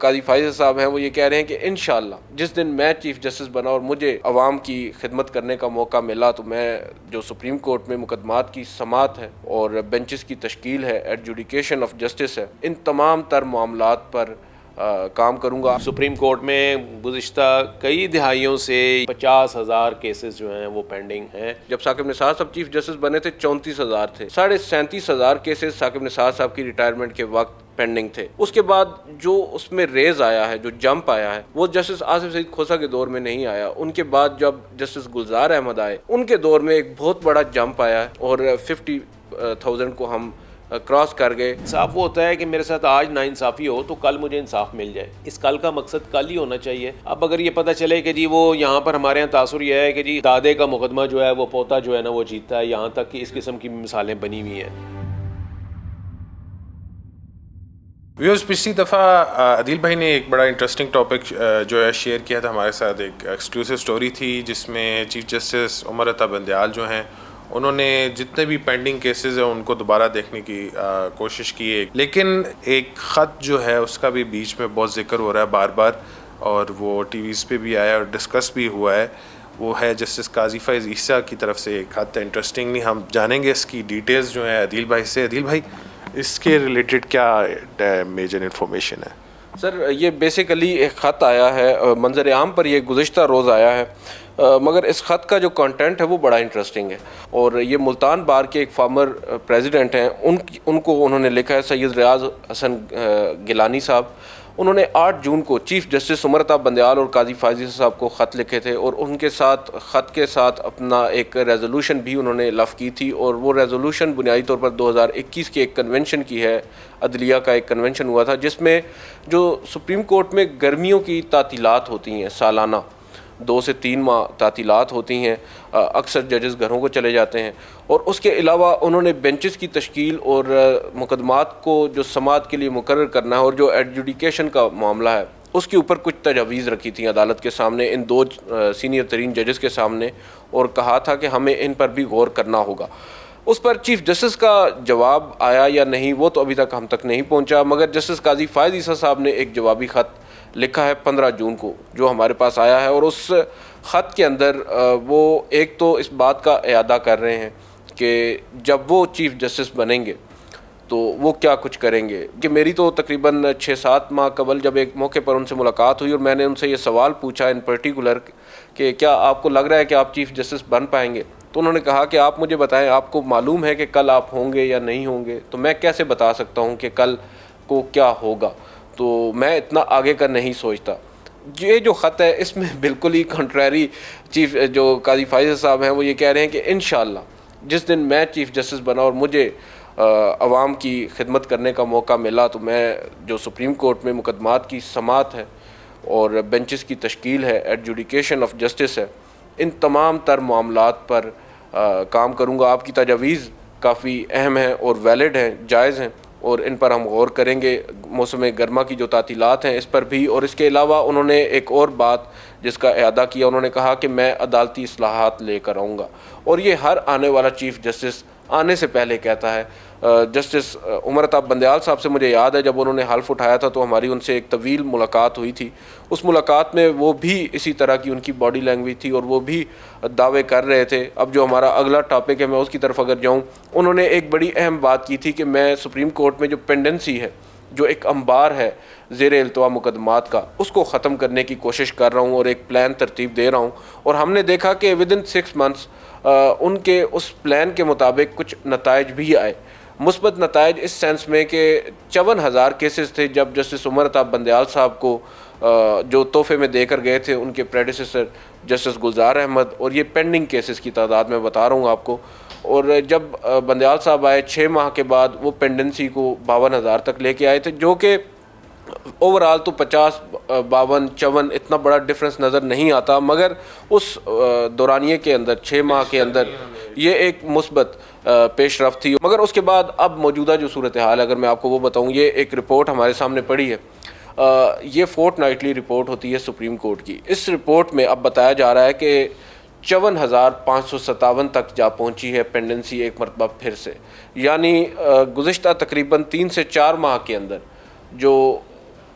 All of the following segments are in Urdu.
قاضی فائز صاحب ہیں وہ یہ کہہ رہے ہیں کہ انشاءاللہ جس دن میں چیف جسٹس بنا اور مجھے عوام کی خدمت کرنے کا موقع ملا تو میں جو سپریم کورٹ میں مقدمات کی سماعت ہے اور بینچز کی تشکیل ہے، ایڈجوڈیکیشن آف جسٹس ہے، ان تمام تر معاملات پر کام کروں گا۔ سپریم کورٹ میں گزشتہ کئی دہائیوں سے 50,000 کیسز جو ہیں وہ پینڈنگ ہیں۔ جب ثاقب نثار صاحب چیف جسٹس بنے تھے 34,000 تھے، 37,500 کیسز ثاقب نثار صاحب کی ریٹائرمنٹ کے وقت پینڈنگ تھے۔ اس کے بعد جو اس میں ریز آیا ہے، جو جمپ آیا ہے، وہ جسٹس آصف سعید کھوسہ کے دور میں نہیں آیا۔ ان کے بعد جب جسٹس گلزار احمد آئے، ان کے دور میں ایک بہت بڑا جمپ آیا ہے اور 50,000 کو ہم کراس کر گئے۔ انصاف وہ ہوتا ہے کہ میرے ساتھ آج نا انصافی ہو تو کل مجھے انصاف مل جائے، اس کل کا مقصد کل ہی ہونا چاہیے۔ اب اگر یہ پتہ چلے کہ جی وہ یہاں پر ہمارے یہاں تاثر یہ ہے کہ جی دادے کا مقدمہ جو ہے وہ پوتا جو ہے نا وہ جیتتا ہے، یہاں تک کہ اس قسم کی مثالیں بنی ہوئی ہیں۔ ویوز پچھلی دفعہ عدیل بھائی نے ایک بڑا انٹرسٹنگ ٹاپک جو ہے شیئر کیا تھا ہمارے ساتھ، ایک ایکسکلوسیو سٹوری تھی جس میں چیف جسٹس عمر عطا بندیال جو ہیں انہوں نے جتنے بھی پینڈنگ کیسز ہیں ان کو دوبارہ دیکھنے کی کوشش کی ہے، لیکن ایک خط جو ہے اس کا بھی بیچ میں بہت ذکر ہو رہا ہے بار بار، اور وہ ٹی ویز پہ بھی آیا اور ڈسکس بھی ہوا ہے۔ وہ ہے جسٹس قاضی فائز عیسیٰ کی طرف سے ایک خط ہے۔ انٹرسٹنگلی ہم جانیں گے اس کی ڈیٹیلز جو ہیں عدیل بھائی سے۔ عدیل بھائی، اس کے ریلیٹڈ کیا میجر انفارمیشن ہے؟ سر، یہ بیسیکلی ایک خط آیا ہے، منظر عام پر یہ گزشتہ روز آیا ہے، مگر اس خط کا جو کنٹینٹ ہے وہ بڑا انٹرسٹنگ ہے، اور یہ ملتان بار کے ایک فارمر پریزیڈنٹ ہیں، ان کو انہوں نے لکھا ہے، سید ریاض حسن گیلانی صاحب۔ انہوں نے 8 جون کو چیف جسٹس عمر عطا بندیال اور قاضی فائز صاحب کو خط لکھے تھے، اور ان کے ساتھ خط کے ساتھ اپنا ایک ریزولوشن بھی انہوں نے لفظ کی تھی، اور وہ ریزولوشن بنیادی طور پر 2021 کے ایک کنونشن کی ہے، عدلیہ کا ایک کنونشن ہوا تھا، جس میں جو سپریم کورٹ میں گرمیوں کی تعطیلات ہوتی ہیں، سالانہ 2 سے 3 ماہ تعطیلات ہوتی ہیں، اکثر ججز گھروں کو چلے جاتے ہیں، اور اس کے علاوہ انہوں نے بینچز کی تشکیل اور مقدمات کو جو سماعت کے لیے مقرر کرنا ہے اور جو ایڈجوڈیکیشن کا معاملہ ہے اس کے اوپر کچھ تجاویز رکھی تھیں عدالت کے سامنے، ان 2 سینئر ترین ججز کے سامنے، اور کہا تھا کہ ہمیں ان پر بھی غور کرنا ہوگا۔ اس پر چیف جسٹس کا جواب آیا یا نہیں وہ تو ابھی تک ہم تک نہیں پہنچا، مگر جسٹس قاضی فائز عیسیٰ صاحب نے ایک جوابی خط لکھا ہے 15 جون کو، جو ہمارے پاس آیا ہے، اور اس خط کے اندر وہ ایک تو اس بات کا اعادہ کر رہے ہیں کہ جب وہ چیف جسٹس بنیں گے تو وہ کیا کچھ کریں گے۔ کہ میری تو تقریباً 6-7 ماہ قبل جب ایک موقع پر ان سے ملاقات ہوئی اور میں نے ان سے یہ سوال پوچھا ان پرٹیکولر کہ کیا آپ کو لگ رہا ہے کہ آپ چیف جسٹس بن پائیں گے، تو انہوں نے کہا کہ آپ مجھے بتائیں، آپ کو معلوم ہے کہ کل آپ ہوں گے یا نہیں ہوں گے؟ تو میں کیسے بتا سکتا ہوں کہ کل کو کیا ہوگا، تو میں اتنا آگے کا نہیں سوچتا۔ یہ جو خط ہے اس میں بالکل ہی کنٹریری چیف جو قاضی فائز صاحب ہیں وہ یہ کہہ رہے ہیں کہ انشاءاللہ جس دن میں چیف جسٹس بنا اور مجھے عوام کی خدمت کرنے کا موقع ملا تو میں جو سپریم کورٹ میں مقدمات کی سماعت ہے اور بینچز کی تشکیل ہے، ایڈجوڈیکیشن آف جسٹس ہے، ان تمام تر معاملات پر کام کروں گا۔ آپ کی تجاویز کافی اہم ہیں اور ویلڈ ہیں، جائز ہیں، اور ان پر ہم غور کریں گے۔ موسم گرما کی جو تعطیلات ہیں اس پر بھی، اور اس کے علاوہ انہوں نے ایک اور بات جس کا اعادہ کیا، انہوں نے کہا کہ میں عدالتی اصلاحات لے کر آؤں گا، اور یہ ہر آنے والا چیف جسٹس آنے سے پہلے کہتا ہے۔ جسٹس عمر عطا بندیال صاحب سے مجھے یاد ہے جب انہوں نے حلف اٹھایا تھا تو ہماری ان سے ایک طویل ملاقات ہوئی تھی، اس ملاقات میں وہ بھی اسی طرح کی ان کی باڈی لینگویج تھی اور وہ بھی دعوے کر رہے تھے۔ اب جو ہمارا اگلا ٹاپک ہے میں اس کی طرف اگر جاؤں، انہوں نے ایک بڑی اہم بات کی تھی کہ میں سپریم کورٹ میں جو پینڈنسی ہے، جو ایک انبار ہے زیر التوا مقدمات کا، اس کو ختم کرنے کی کوشش کر رہا ہوں اور ایک پلان ترتیب دے رہا ہوں، اور ہم نے دیکھا کہ ودن 6 months ان کے اس پلان کے مطابق کچھ نتائج بھی آئے، مثبت نتائج اس سینس میں کہ 54,000 کیسز تھے جب جسٹس عمر عطا بندیال صاحب کو جو تحفے میں دے کر گئے تھے ان کے پریڈیسیسر جسٹس گلزار احمد، اور یہ پینڈنگ کیسز کی تعداد میں بتا رہا ہوں آپ کو، اور جب بندیال صاحب آئے 6 ماہ کے بعد وہ پینڈنسی کو 52,000 تک لے کے آئے تھے، جو کہ اوور آل تو 50 52 54 اتنا بڑا ڈفرنس نظر نہیں آتا، مگر اس دورانیے کے اندر 6 ماہ کے اندر یہ ایک مثبت پیش رفت تھی۔ مگر اس کے بعد اب موجودہ جو صورتحال اگر میں آپ کو وہ بتاؤں، یہ ایک رپورٹ ہمارے سامنے پڑی ہے، یہ فورٹ نائٹلی رپورٹ ہوتی ہے سپریم کورٹ کی۔ اس رپورٹ میں اب بتایا جا رہا ہے کہ 54,557 تک جا پہنچی ہے پینڈنسی ایک مرتبہ پھر سے، یعنی گزشتہ تقریباً 3 سے 4 ماہ کے اندر جو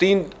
3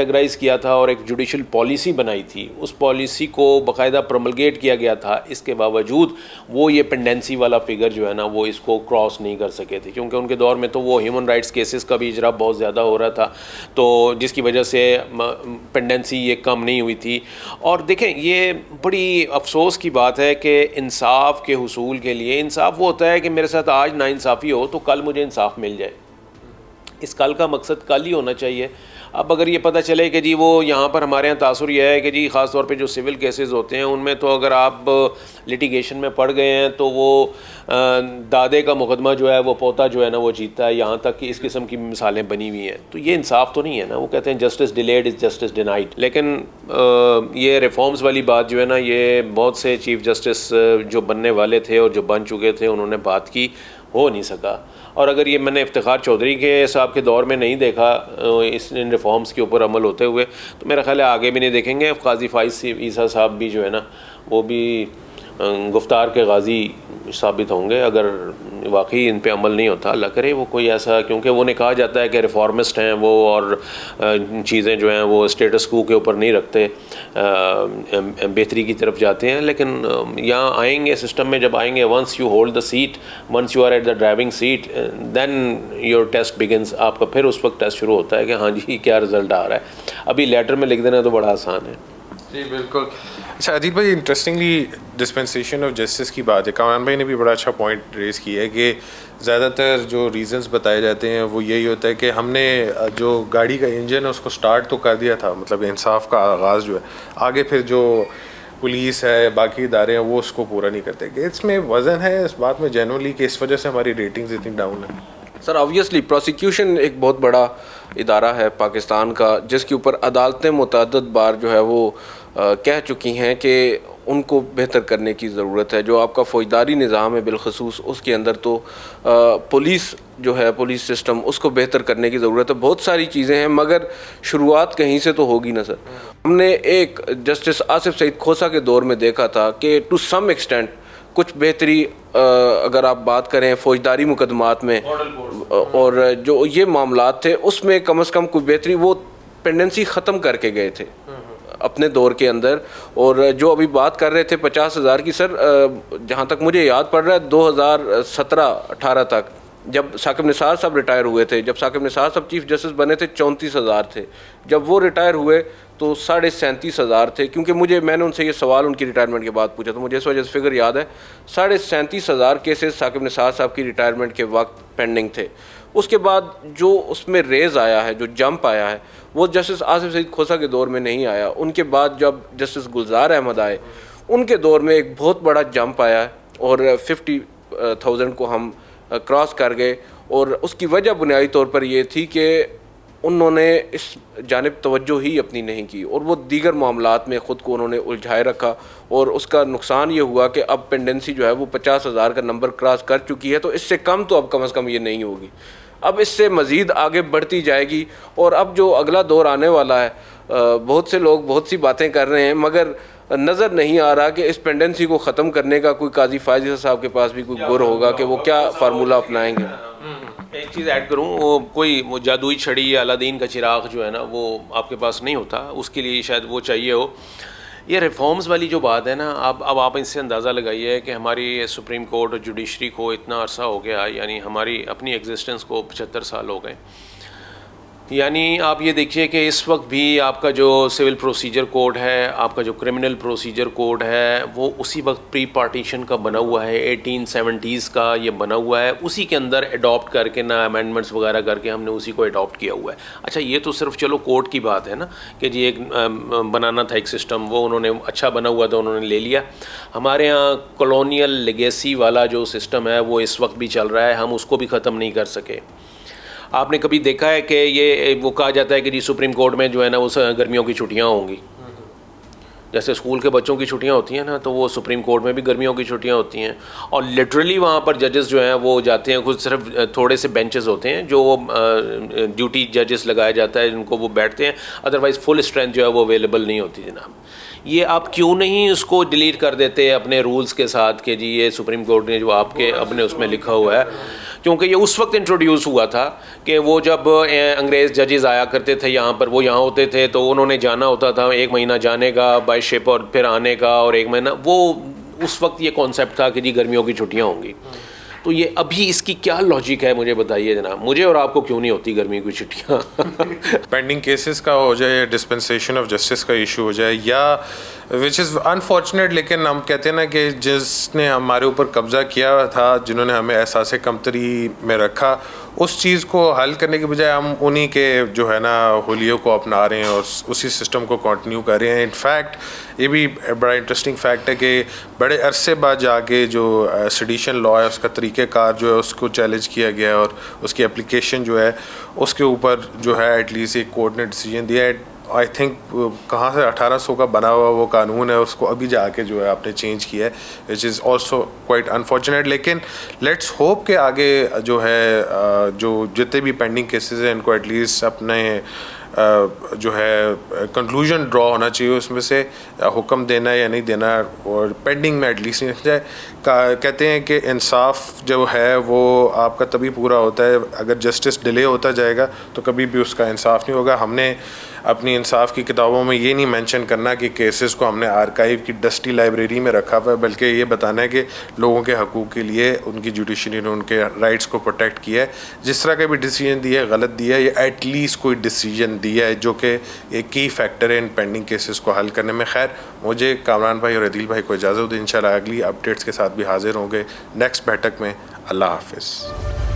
کیٹیگرائز کیا تھا اور ایک جوڈیشل پالیسی بنائی تھی، اس پالیسی کو باقاعدہ پروملگیٹ کیا گیا تھا، اس کے باوجود وہ یہ پینڈنسی والا فگر جو ہے نا وہ اس کو کراس نہیں کر سکے تھے، کیونکہ ان کے دور میں تو وہ ہیومن رائٹس کیسز کا بھی اجرا بہت زیادہ ہو رہا تھا، تو جس کی وجہ سے پینڈنسی یہ کم نہیں ہوئی تھی۔ اور دیکھیں یہ بڑی افسوس کی بات ہے کہ انصاف کے حصول کے لیے، انصاف وہ ہوتا ہے کہ میرے ساتھ آج ناانصافی ہو تو کل مجھے انصاف مل جائے، اس کل کا مقصد کل ہی ہونا چاہیے۔ اب اگر یہ پتہ چلے کہ جی وہ یہاں پر ہمارے یہاں تاثر یہ ہے کہ جی خاص طور پہ جو سول کیسز ہوتے ہیں ان میں تو اگر آپ لٹیگیشن میں پڑ گئے ہیں تو وہ دادے کا مقدمہ جو ہے وہ پوتا جو ہے نا وہ جیتتا ہے، یہاں تک کہ اس قسم کی مثالیں بنی ہوئی ہیں، تو یہ انصاف تو نہیں ہے نا۔ وہ کہتے ہیں justice delayed is justice denied, لیکن یہ ریفارمز والی بات جو ہے نا یہ بہت سے چیف جسٹس جو بننے والے تھے اور جو بن چکے تھے انہوں نے بات کی، ہو نہیں سکا۔ اور اگر یہ میں نے افتخار چودھری کے صاحب کے دور میں نہیں دیکھا ان ریفارمز کے اوپر عمل ہوتے ہوئے، تو میرا خیال ہے آگے بھی نہیں دیکھیں گے۔ قاضی فائز عیسیٰ صاحب بھی جو ہے نا وہ بھی گفتار کے غازی ثابت ہوں گے اگر واقعی ان پہ عمل نہیں ہوتا۔ اللہ کرے وہ کوئی ایسا، کیونکہ وہ نے کہا جاتا ہے کہ ریفارمسٹ ہیں وہ اور چیزیں جو ہیں وہ اسٹیٹس کو کے اوپر نہیں رکھتے، بہتری کی طرف جاتے ہیں، لیکن یہاں آئیں گے سسٹم میں جب آئیں گے، once you hold the seat, once you are at the driving seat, then your test begins, آپ کا پھر اس وقت ٹیسٹ شروع ہوتا ہے کہ ہاں جی کیا رزلٹ آ رہا ہے۔ ابھی لیٹر میں لکھ دینا تو بڑا آسان ہے۔ جی بالکل۔ اچھا عدیل بھائی، انٹرسٹنگلی ڈسپینسیشن آف جسٹس کی بات ہے، کامران بھائی نے بھی بڑا اچھا پوائنٹ ریز کیا ہے کہ زیادہ تر جو ریزنز بتائے جاتے ہیں وہ یہی ہوتا ہے کہ ہم نے جو گاڑی کا انجن ہے اس کو سٹارٹ تو کر دیا تھا، مطلب انصاف کا آغاز جو ہے، آگے پھر جو پولیس ہے باقی ادارے ہیں وہ اس کو پورا نہیں کرتے، کہ اس میں وزن ہے اس بات میں جینولی کہ اس وجہ سے ہماری ریٹنگز اتنی ڈاؤن ہیں؟ سر آبویسلی پروسیکیوشن ایک بہت بڑا ادارہ ہے پاکستان کا، جس کے اوپر عدالتیں متعدد بار جو ہے وہ کہہ چکی ہیں کہ ان کو بہتر کرنے کی ضرورت ہے۔ جو آپ کا فوجداری نظام ہے بالخصوص، اس کے اندر تو پولیس جو ہے، پولیس سسٹم، اس کو بہتر کرنے کی ضرورت ہے۔ بہت ساری چیزیں ہیں مگر شروعات کہیں سے تو ہوگی نا سر۔ ہم نے ایک جسٹس آصف سعید کھوسہ کے دور میں دیکھا تھا کہ ٹو سم ایکسٹینٹ کچھ بہتری، اگر آپ بات کریں فوجداری مقدمات میں اور جو یہ معاملات تھے اس میں کم از کم کوئی بہتری، وہ پینڈنسی ختم کر کے گئے تھے اپنے دور کے اندر۔ اور جو ابھی بات کر رہے تھے 50,000 کی، سر جہاں تک مجھے یاد پڑ رہا ہے 2017-18 تک جب ثاقب نثار صاحب ریٹائر ہوئے تھے، جب ثاقب نثار صاحب چیف جسٹس بنے تھے 34,000 تھے، جب وہ ریٹائر ہوئے تو 37,500 تھے، کیونکہ میں نے ان سے یہ سوال ان کی ریٹائرمنٹ کے بعد پوچھا تو مجھے اس وجہ سے فگر یاد ہے، 37,500 کیسز ثاقب نثار صاحب کی ریٹائرمنٹ کے وقت پینڈنگ تھے۔ اس کے بعد جو اس میں ریز آیا ہے، جو جمپ آیا ہے، وہ جسٹس آصف سعید کھوسہ کے دور میں نہیں آیا۔ ان کے بعد جب جسٹس گلزار احمد آئے، ان کے دور میں ایک بہت بڑا جمپ آیا اور 50,000 کو ہم کراس کر گئے، اور اس کی وجہ بنیادی طور پر یہ تھی کہ انہوں نے اس جانب توجہ ہی اپنی نہیں کی اور وہ دیگر معاملات میں خود کو انہوں نے الجھائے رکھا، اور اس کا نقصان یہ ہوا کہ اب پینڈنسی جو ہے وہ 50,000 کا نمبر کراس کر چکی ہے، تو اس سے کم تو اب کم از کم یہ نہیں ہوگی، اب اس سے مزید آگے بڑھتی جائے گی۔ اور اب جو اگلا دور آنے والا ہے، بہت سے لوگ بہت سی باتیں کر رہے ہیں مگر نظر نہیں آ رہا کہ اس پینڈنسی کو ختم کرنے کا کوئی قاضی فائز صاحب کے پاس بھی کوئی گر ہوگا کہ وہ کیا فارمولہ اپنائیں گے۔ ایک چیز ایڈ کروں، وہ جادوئی چھڑی یا الادین کا چراغ جو ہے نا وہ آپ کے پاس نہیں ہوتا، اس کے لیے شاید وہ چاہیے ہو۔ یہ ریفارمز والی جو بات ہے نا، اب آپ اس سے اندازہ لگائیے کہ ہماری سپریم کورٹ اور جوڈیشری کو اتنا عرصہ ہو گیا، یعنی ہماری اپنی ایگزسٹنس کو 75 سال ہو گئے، یعنی آپ یہ دیکھیے کہ اس وقت بھی آپ کا جو سول پروسیجر کوڈ ہے، آپ کا جو کرمنل پروسیجر کوڈ ہے، وہ اسی وقت پری پارٹیشن کا بنا ہوا ہے، 1870s کا یہ بنا ہوا ہے، اسی کے اندر اڈاپٹ کر کے نا امینڈمنٹس وغیرہ کر کے ہم نے اسی کو اڈاپٹ کیا ہوا ہے۔ اچھا یہ تو صرف چلو کورٹ کی بات ہے نا کہ جی ایک بنانا تھا ایک سسٹم، وہ انہوں نے اچھا بنا ہوا تھا انہوں نے لے لیا۔ ہمارے ہاں کالونیل لیگیسی والا جو سسٹم ہے وہ اس وقت بھی چل رہا ہے، ہم اس کو بھی ختم نہیں کر سکے۔ آپ نے کبھی دیکھا ہے کہ یہ وہ کہا جاتا ہے کہ جی سپریم کورٹ میں جو ہے نا وہ گرمیوں کی چھٹیاں ہوں گی، جیسے اسکول کے بچوں کی چھٹیاں ہوتی ہیں نا، تو وہ سپریم کورٹ میں بھی گرمیوں کی چھٹیاں ہوتی ہیں، اور لٹرلی وہاں پر ججز جو ہیں وہ جاتے ہیں، خود صرف تھوڑے سے بینچز ہوتے ہیں جو ڈیوٹی ججز لگایا جاتا ہے جن کو وہ بیٹھتے ہیں، ادروائز فل اسٹرینتھ جو ہے وہ اویلیبل نہیں ہوتی جناب۔ یہ آپ کیوں نہیں اس کو ڈیلیٹ کر دیتے اپنے رولز کے ساتھ کہ جی یہ سپریم کورٹ نے جو آپ کے اپنے اس میں لکھا ہوا ہے, کیونکہ یہ اس وقت انٹروڈیوس ہوا تھا کہ وہ جب انگریز ججز آیا کرتے تھے یہاں پر, وہ یہاں ہوتے تھے تو انہوں نے جانا ہوتا تھا 1 مہینہ جانے کا بائی شپ اور پھر آنے کا, اور 1 مہینہ, وہ اس وقت یہ کانسیپٹ تھا کہ جی گرمیوں کی چھٹیاں ہوں گی. تو یہ ابھی اس کی کیا لاجک ہے مجھے بتائیے جناب, مجھے اور آپ کو کیوں نہیں ہوتی گرمی کی چھٹیاں؟ پینڈنگ کیسز کا ہو جائے یا ڈسپنسیشن آف جسٹس کا ایشو ہو جائے, یا وچ از انفارچونیٹ, لیکن ہم کہتے ہیں نا کہ جس نے ہمارے اوپر قبضہ کیا تھا, جنہوں نے ہمیں احساس کمتری میں رکھا, اس چیز کو حل کرنے کے بجائے ہم انہی کے جو ہے نا ہولیوں کو اپنا رہے ہیں اور اسی سسٹم کو کنٹینیو کر رہے ہیں. انفیکٹ یہ بھی بڑا انٹرسٹنگ فیکٹ ہے کہ بڑے عرصے بعد جا کے جو سیڈیشن لا ہے اس کا طریقہ کار جو ہے اس کو چیلنج کیا گیا, اور اس کی اپلیکیشن جو ہے اس کے اوپر جو ہے ایٹ لیسٹ ایک کورٹ نے ڈیسیجن دیا ہے. آئی تھنک کہاں سے 1800 کا بنا ہوا وہ قانون ہے, اس کو ابھی جا کے جو ہے آپ نے چینج کیا ہے, وچ از آلسو کوائٹ انفارچونیٹ. لیکن لیٹس ہوپ کہ آگے جو ہے جو جتنے بھی پینڈنگ کیسز ہیں ان کو ایٹ لیسٹ اپنے جو ہے کنکلوژن ڈرا ہونا چاہیے, اس میں سے حکم دینا یا نہیں دینا, اور پینڈنگ میں ایٹ لیسٹ نہیں رکھا جائے. کہتے ہیں کہ انصاف جو ہے وہ آپ کا تبھی پورا ہوتا ہے, اگر جسٹس ڈیلے ہوتا جائے گا تو کبھی بھی اس کا انصاف نہیں ہوگا. ہم نے اپنی انصاف کی کتابوں میں یہ نہیں مینشن کرنا کہ کیسز کو ہم نے آرکائیو کی ڈسٹی لائبریری میں رکھا ہوا ہے, بلکہ یہ بتانا ہے کہ لوگوں کے حقوق کے لیے ان کی جوڈیشری نے ان کے رائٹس کو پروٹیکٹ کیا ہے. جس طرح کا بھی ڈیسیجن دیا ہے غلط دیا ہے, یا ایٹ لیسٹ کوئی ڈیسیجن دیا ہے جو کہ ایک کی فیکٹر ہے ان پینڈنگ کیسز کو حل کرنے میں. خیر, مجھے کامران بھائی اور عدیل بھائی کو اجازت دیں, انشاءاللہ اگلی اپڈیٹس کے ساتھ بھی حاضر ہوں گے نیکسٹ بیٹھک میں. اللہ حافظ.